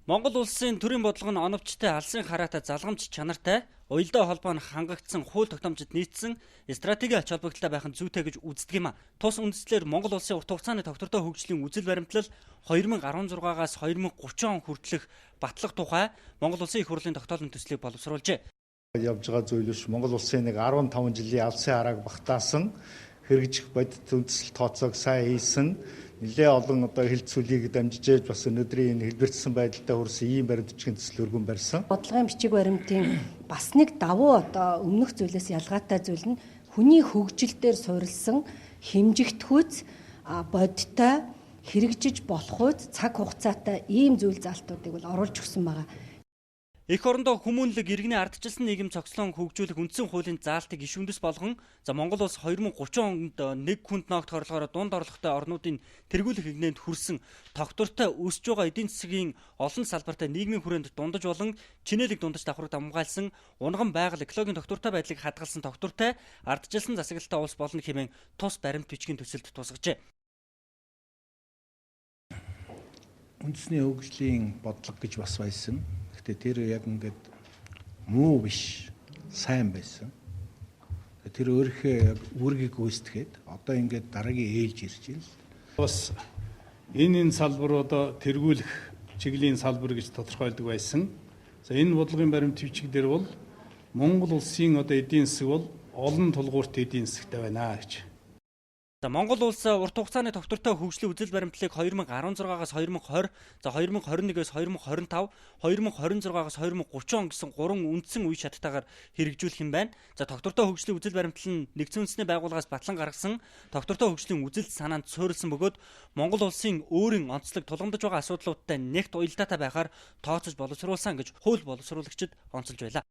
Монгол улсын төрийн бодлого нь оновчтой, алсын хараатай, залгамж чанартай, уялдаа холбоо нь хангагдсан, хууль тогтоомжид нийцсэн стратеги ач холбогдолтой байх нь зүйтэй гэж үздэг юм а. Тус үндслээр Монгол улсын урт хугацааны тогтвортой хөгжлийн үзэл баримтлал 2016-аас 2030 он хүртэлх батлах тухай Монгол улсын их хурлын тогтоолын төслийг боловсруулжээ. Явж байгаа зүйл биш. Монгол улсын нэг 15 жилийн алсын харааг багтаасан, хэрэгжих бодит үндэслэл тооцоог сайн хийсэн, нэлээ олон хилцүүлгийг дамжиж бас өнөөдрийн энэ хэлбэрчсэн байдалтай хүрсэн ийм баримтчгийн төсөл өргөн барьсан. Бодлогын бичиг баримтын бас нэг давуу өмнөх зүйлээс ялгаатай зүйл нь хүний хөгжилтээр суурилсан хэмжигдэхүйц бодиттой хэрэгжиж болохуйц цаг хугацаатай ийм зүйл залтуудыг бол оруулж өгсөн байгаа. Эх орондоо хүмүүнлэг иргэний ардчилсан нийгэм цогцлон хөгжүүлэх үндсэн хуулийн заалтыг гишүүндэс болгон Монгол улс 2030 онд нэг хүнд ноогт хорлохоор дунд орлоготой орнуудын тэргүүлэх хигнэнд хүрсэн тогтвортой өсөж байгаа эдийн засгийн олон салбартай нийгмийн хүрээнд дундаж болон чинээлэг дундаж давхраг дамгаалсан унган байгаль экологийн тогтвортой байдлыг хадгалсан тогтвортой ардчилсан засаглалтай улс болно хэмээн тус баримт бичгийн төсөлд тусгажээ. Үндэсний хөгжлийн бодлого гэж бас байсан. Тэр яг ингээд муу биш, сайн байсан. Тэр өөрийнхөө үүргийг гүйцэтгэхэд одоо ингээд дараагийн ээлж ирж байна. Бас энэ салбарууд тэргүүлэх чиглэлийн салбар гэж тодорхойлдог байсан. За энэ бодлогын баримт бичиг дээр бол Монгол улсын эдийн засаг бол олон тулгуурт эдийн засагтай байна гэж. Монгол улс урт хугацааны тогтвортой хөгжлийн үзэл баримтлалыг 2016-аас 2020, 2021-ээс 2025, 2026-аас 2030 он гэсэн 3 үндсэн үе шаттайгаар хэрэгжүүлэх юм байна. Тогтвортой хөгжлийн үзэл баримтлал нь нэгдсэн үндэсний байгууллагаас батлан гаргасан тогтвортой хөгжлийн үзэл санаанд суурилсан бөгөөд Монгол улсын өөрийн онцлог тулгамдж байгаа асуудлуудтай нэгт уялдаатай байхаар тооцож боловсруулсан гэж хууль боловсруулагчид онцолж байлаа.